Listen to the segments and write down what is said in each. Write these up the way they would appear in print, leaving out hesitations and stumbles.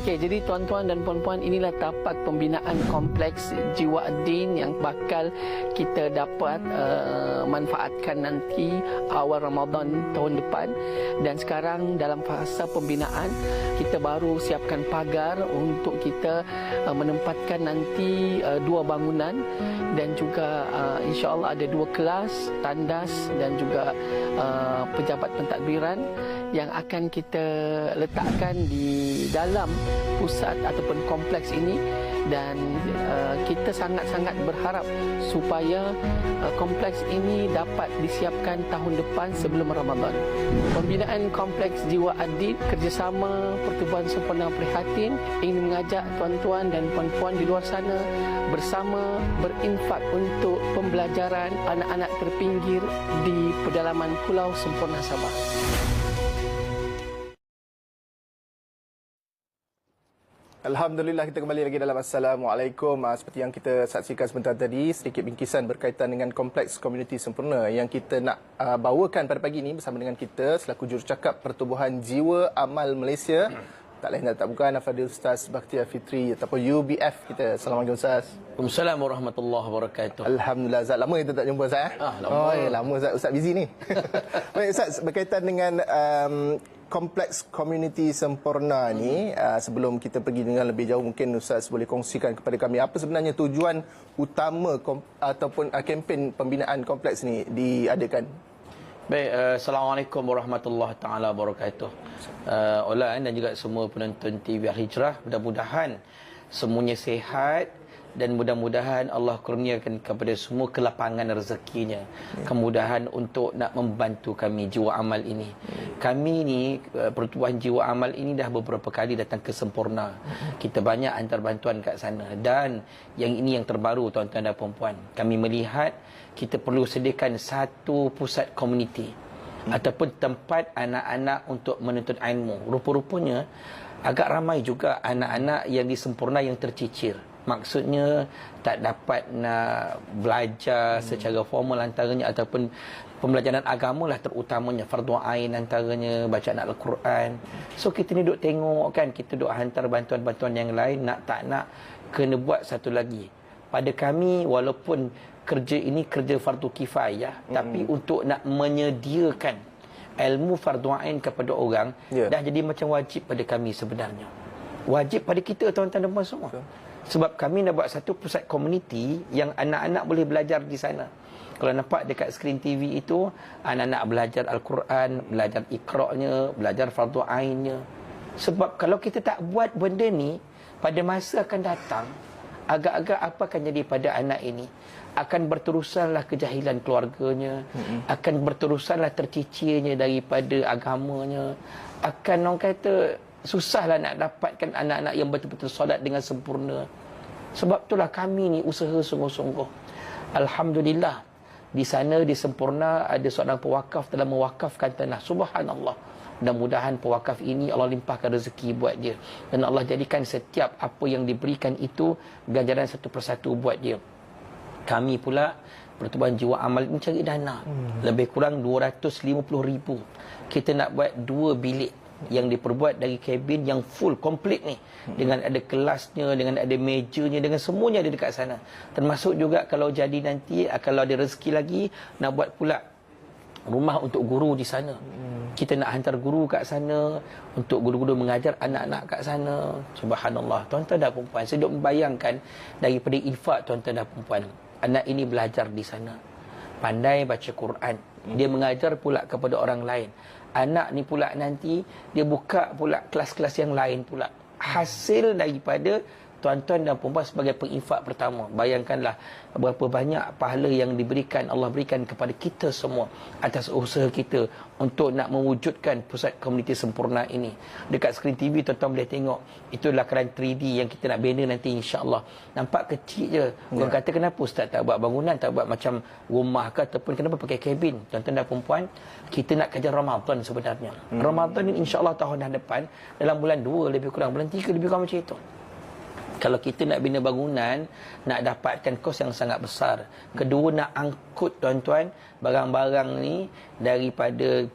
Okey, jadi tuan-tuan dan puan-puan, inilah tapak pembinaan kompleks Jiwa Ad-Din yang bakal kita dapat manfaatkan nanti awal Ramadan tahun depan. Dan sekarang dalam fasa pembinaan, kita baru siapkan pagar untuk kita menempatkan nanti 2 bangunan dan juga insya-Allah ada 2 kelas, tandas dan juga pejabat pentadbiran yang akan kita letakkan di dalam pusat ataupun kompleks ini. Dan kita sangat-sangat berharap supaya kompleks ini dapat disiapkan tahun depan sebelum Ramadan. Pembinaan kompleks Jiwa Ad-Din kerjasama Pertubuhan Sempurna Prihatin ingin mengajak tuan-tuan dan puan-puan di luar sana bersama berinfak untuk pembelajaran anak-anak terpinggir di pedalaman Pulau Sempurna Sabah. Alhamdulillah, kita kembali lagi dalam Assalamualaikum. Seperti yang kita saksikan sebentar tadi, sedikit bingkisan berkaitan dengan kompleks komuniti sempurna yang kita nak bawakan pada pagi ini bersama dengan kita selaku jurucakap Pertubuhan Jiwa Amal Malaysia. Tak lain dan tak bukan Al-Fadhil Ustaz Bakhtiar Fitri ataupun UBF kita. Assalamualaikum Ustaz. Waalaikumsalam warahmatullahi wabarakatuh. Alhamdulillah Ustaz, lama kita tak jumpa Ustaz. Lama Ustaz busy ni. Baik Ustaz, berkaitan dengan kompleks komuniti sempurna ni, sebelum kita pergi dengan lebih jauh, mungkin Ustaz boleh kongsikan kepada kami apa sebenarnya tujuan utama ataupun kempen pembinaan kompleks ni diadakan. Baik, Assalamualaikum warahmatullahi taala wabarakatuh. Olan dan juga semua penonton TV Al-Hijrah, mudah-mudahan semuanya sihat dan mudah-mudahan Allah kurniakan kepada semua kelapangan rezekinya, kemudahan untuk nak membantu kami Jiwa Amal ini. Kami ni Pertubuhan Jiwa Amal ini dah beberapa kali datang ke Sempurna. Kita banyak hantar bantuan kat sana, dan yang ini yang terbaru tuan-tuan dan puan-puan, kami melihat kita perlu sediakan satu pusat komuniti ataupun tempat anak-anak untuk menuntut ilmu. Rupa-rupanya agak ramai juga anak-anak yang di Sempurna yang tercicir. Maksudnya tak dapat nak belajar secara formal antaranya, ataupun pembelajaran agama lah terutamanya, fardu ain antaranya, bacaan Al-Quran. So kita ni duk tengok kan, kita duk hantar bantuan-bantuan yang lain, nak tak nak kena buat satu lagi. Pada kami, walaupun kerja ini kerja fardu kifayah, tapi untuk nak menyediakan ilmu fardu ain kepada orang, dah jadi macam wajib pada kami sebenarnya. Wajib pada kita tuan-tuan dan puan semua. Sebab kami nak buat satu pusat komuniti yang anak-anak boleh belajar di sana. Kalau nampak dekat skrin TV itu, anak-anak belajar Al-Quran, belajar Iqra'-nya, belajar fardu ainnya. Sebab kalau kita tak buat benda ni, pada masa akan datang, agak-agak apa akan jadi pada anak ini? Akan berterusanlah kejahilan keluarganya, akan berterusanlah tercicirnya daripada agamanya, akan orang kata susahlah nak dapatkan anak-anak yang betul-betul solat dengan sempurna. Sebab itulah kami ni usaha sungguh-sungguh. Alhamdulillah, di sana di Sempurna ada seorang pewakaf telah mewakafkan tanah. Subhanallah. Mudah-mudahan pewakaf ini Allah limpahkan rezeki buat dia, dan Allah jadikan setiap apa yang diberikan itu ganjaran satu persatu buat dia. Kami pula Pertubuhan Jiwa Amal ini cari dana lebih kurang 250,000. Kita nak buat 2 bilik yang diperbuat dari kabin yang full, komplit ni, dengan ada kelasnya, dengan ada mejanya, dengan semuanya ada dekat sana. Termasuk juga kalau jadi nanti, kalau ada rezeki lagi, nak buat pula rumah untuk guru di sana. Kita nak hantar guru kat sana untuk guru-guru mengajar anak-anak kat sana. Subhanallah, tuan-tuan dan puan-puan, saya duk membayangkan daripada infak tuan-tuan dan puan-puan. Anak ini belajar di sana, pandai baca Quran, dia mengajar pula kepada orang lain. Anak ni pula nanti dia buka pula kelas-kelas yang lain pula. Hasil daripada tuan-tuan dan puan-puan sebagai penginfak pertama. Bayangkanlah berapa banyak pahala yang diberikan, Allah berikan kepada kita semua atas usaha kita untuk nak mewujudkan pusat komuniti sempurna ini. Dekat skrin TV tuan-tuan boleh tengok, itulah keran 3D yang kita nak bina nanti insya-Allah. Nampak kecil je. Orang kata kenapa Ustaz tak buat bangunan, tak buat macam rumah ke, ataupun kenapa pakai kabin? Tuan-tuan dan puan-puan, kita nak kejar Ramadan sebenarnya. Ramadan ni insya-Allah tahun depan dalam bulan 2 lebih kurang, bulan 3 lebih kurang macam itu. Kalau kita nak bina bangunan, nak dapatkan kos yang sangat besar. Kedua, nak mengangkut tuan-tuan barang-barang ni daripada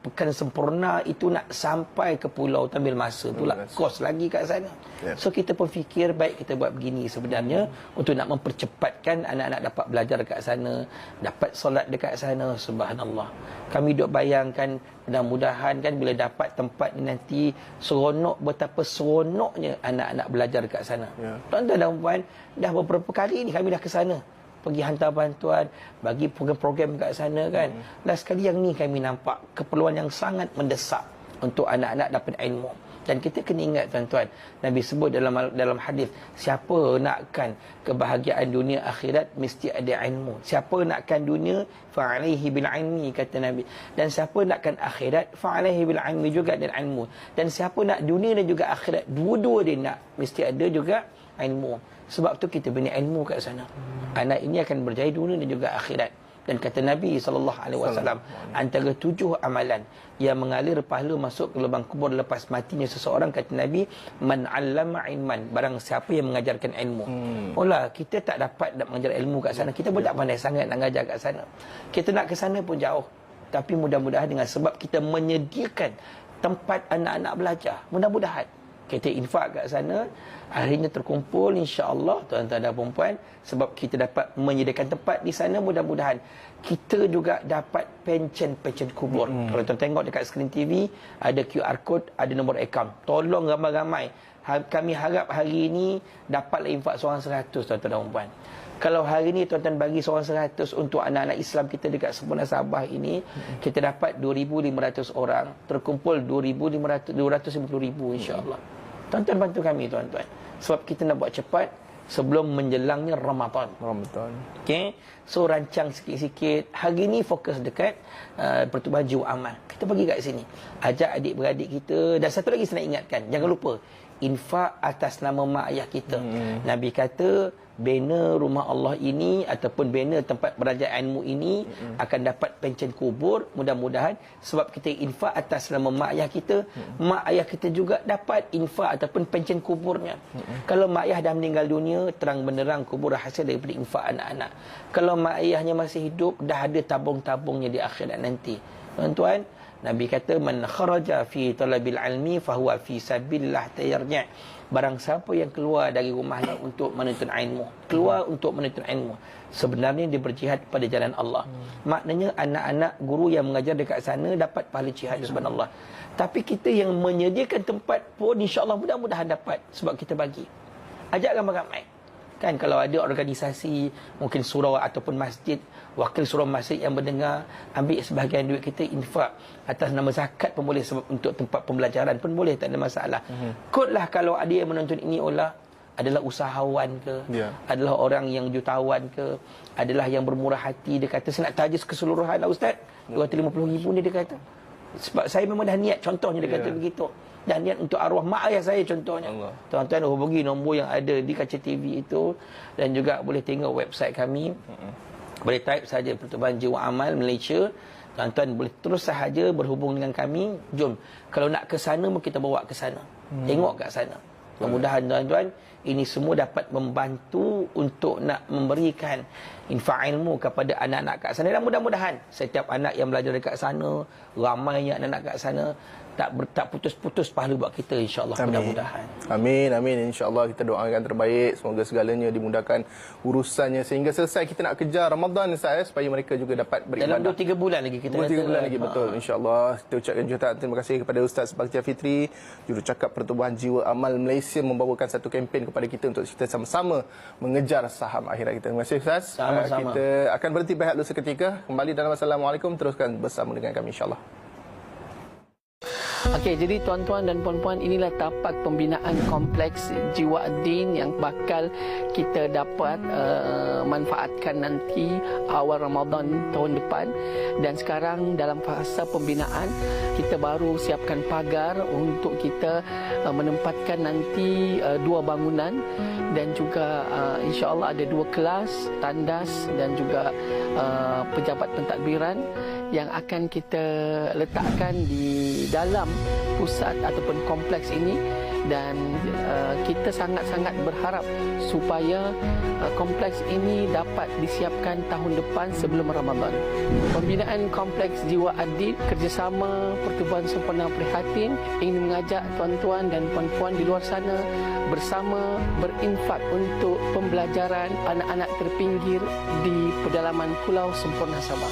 Pekan Sempurna itu nak sampai ke Pulau tu ambil masa pula, kos lagi kat sana. So kita pun fikir baik kita buat begini sebenarnya untuk nak mempercepatkan anak-anak dapat belajar dekat sana, dapat solat dekat sana. Subhanallah, kami duk bayangkan mudah-mudahan kan bila dapat tempat ni nanti seronok, betapa seronoknya anak-anak belajar dekat sana. Tuan-tuan dan puan, dah beberapa kali ni kami dah ke sana, pergi hantar bantuan, bagi program-program kat sana kan. Last sekali yang ni kami nampak keperluan yang sangat mendesak untuk anak-anak dapat ilmu. Dan kita kena ingat tuan-tuan, Nabi sebut dalam hadis, siapa nakkan kebahagiaan dunia akhirat mesti ada ilmu. Siapa nakkan dunia fa'alaihi bil ilmi, kata Nabi. Dan siapa nakkan akhirat fa'alaihi bil ilmi juga dan ilmu. Dan siapa nak dunia dan juga akhirat, dua-dua dia nak, mesti ada juga ilmu. Sebab tu kita bina ilmu kat sana. Anak ini akan berjaya dunia dan juga akhirat. Dan kata Nabi SAW, antara 7 amalan yang mengalir pahala masuk ke lubang kubur lepas matinya seseorang, kata Nabi, man 'allama ilman, barang siapa yang mengajarkan ilmu. Olah, kita tak dapat nak mengajar ilmu kat sana. Kita pun tak pandai sangat nak mengajar kat sana. Kita nak ke sana pun jauh. Tapi mudah-mudahan dengan sebab kita menyediakan tempat anak-anak belajar, mudah-mudahan kita infak kat sana, akhirnya terkumpul insya-Allah tuan-tuan dan puan-puan, sebab kita dapat menyediakan tempat di sana, mudah-mudahan kita juga dapat pencen kubur. Kalau tuan tengok dekat skrin TV ada QR code, ada nombor akaun. Tolong ramai-ramai. Kami harap hari ini dapatlah infak seorang 100 tuan-tuan dan puan-puan. Kalau hari ini tuan-tuan bagi seorang 100 untuk anak-anak Islam kita dekat Sempurna Sabah ini, kita dapat 2,500 orang, terkumpul 250,000 insya-Allah. Tuan-tuan bantu kami tuan-tuan, sebab kita nak buat cepat sebelum menjelangnya Ramadan. Okey, so rancang sikit-sikit. Hari ni fokus dekat pertubuhan jiwa amal. Kita pergi kat sini, ajak adik-beradik kita. Dan satu lagi saya nak ingatkan, jangan lupa infak atas nama mak ayah kita. Nabi kata banner rumah Allah ini ataupun banner tempat belajar ilmu ini akan dapat pencen kubur, mudah-mudahan sebab kita infak atas nama mak ayah kita, mak ayah kita juga dapat infak ataupun pencen kuburnya. Kalau mak ayah dah meninggal dunia, terang benderang kubur hasil daripada infak anak-anak. Kalau mak ayahnya masih hidup, dah ada tabung-tabungnya di akhirat nanti. Tuan-tuan, Nabi kata man kharaja fi talabil ilmi fahuwa fi sabilillah tayarja'. Barang siapa yang keluar dari rumahnya untuk menuntut ilmu, keluar untuk menuntut ilmu, sebenarnya dia berjihad pada jalan Allah. Maknanya anak-anak guru yang mengajar dekat sana dapat pahala jihad, subhanallah. Tapi kita yang menyediakan tempat pun insya-Allah mudah-mudahan dapat, sebab kita bagi. Ajak ramai-ramai. Kan kalau ada organisasi, mungkin surau ataupun masjid, wakil surau masjid yang mendengar, ambil sebahagian duit kita infak atas nama zakat pun boleh, sebab untuk tempat pembelajaran pun boleh, tak ada masalah. Kotlah kalau ada yang menonton ini adalah usahawan ke, adalah orang yang jutawan ke, adalah yang bermurah hati, dia kata saya nak tajis keseluruhan lah Ustaz, 250,000 ni dia kata. Sebab saya memang dah niat, contohnya dia kata begitu. Dan niat untuk arwah mak ayah saya contohnya. Tuan-tuan hubungi nombor yang ada di kaca TV itu, dan juga boleh tengok website kami. Boleh type saja Pertubuhan Jiwa Amal Malaysia. Tuan-tuan boleh terus sahaja berhubung dengan kami. Jom, kalau nak ke sana pun kita bawa ke sana. Tengok kat sana. Mudah-mudahan tuan-tuan ini semua dapat membantu untuk nak memberikan infak ilmu kepada anak-anak kat sana. Dan mudah-mudahan setiap anak yang belajar dekat sana, ramainya anak-anak kat sana, tak putus-putus pahala buat kita insya-Allah, mudah-mudahan. Amin, amin, insya-Allah. Kita doakan terbaik, semoga segalanya dimudahkan urusannya sehingga selesai kita nak kejar Ramadan supaya mereka juga dapat beribadah. Dalam 2-3 bulan lagi kita 2-3 bulan lagi, betul, insya-Allah. Kita ucapkan jutaan terima kasih kepada Ustaz Bakhtiar Fitri, jurucakap Pertubuhan Jiwa Amal Malaysia, membawakan satu kempen kepada kita untuk kita sama-sama mengejar saham akhirat kita. Terima kasih Ustaz. Sama-sama. Kita akan berhenti berehat dulu seketika. Kembali dalam Assalamualaikum, teruskan bersama dengan kami insya-Allah. Okey, jadi tuan-tuan dan puan-puan, inilah tapak pembinaan kompleks Jiwa Ad-Din yang bakal kita dapat manfaatkan nanti awal Ramadan tahun depan. Dan sekarang dalam fasa pembinaan, kita baru siapkan pagar untuk kita menempatkan nanti 2 bangunan, dan juga insya-Allah ada 2 kelas, tandas dan juga pejabat pentadbiran yang akan kita letakkan di dalam pusat ataupun kompleks ini, dan kita sangat-sangat berharap supaya kompleks ini dapat disiapkan tahun depan sebelum Ramadan. Pembinaan kompleks Jiwa Adil kerjasama Pertubuhan Sempurna Prihatin ingin mengajak tuan-tuan dan puan-puan di luar sana bersama berinfak untuk pembelajaran anak-anak terpinggir di pedalaman Pulau Sempurna Sabah.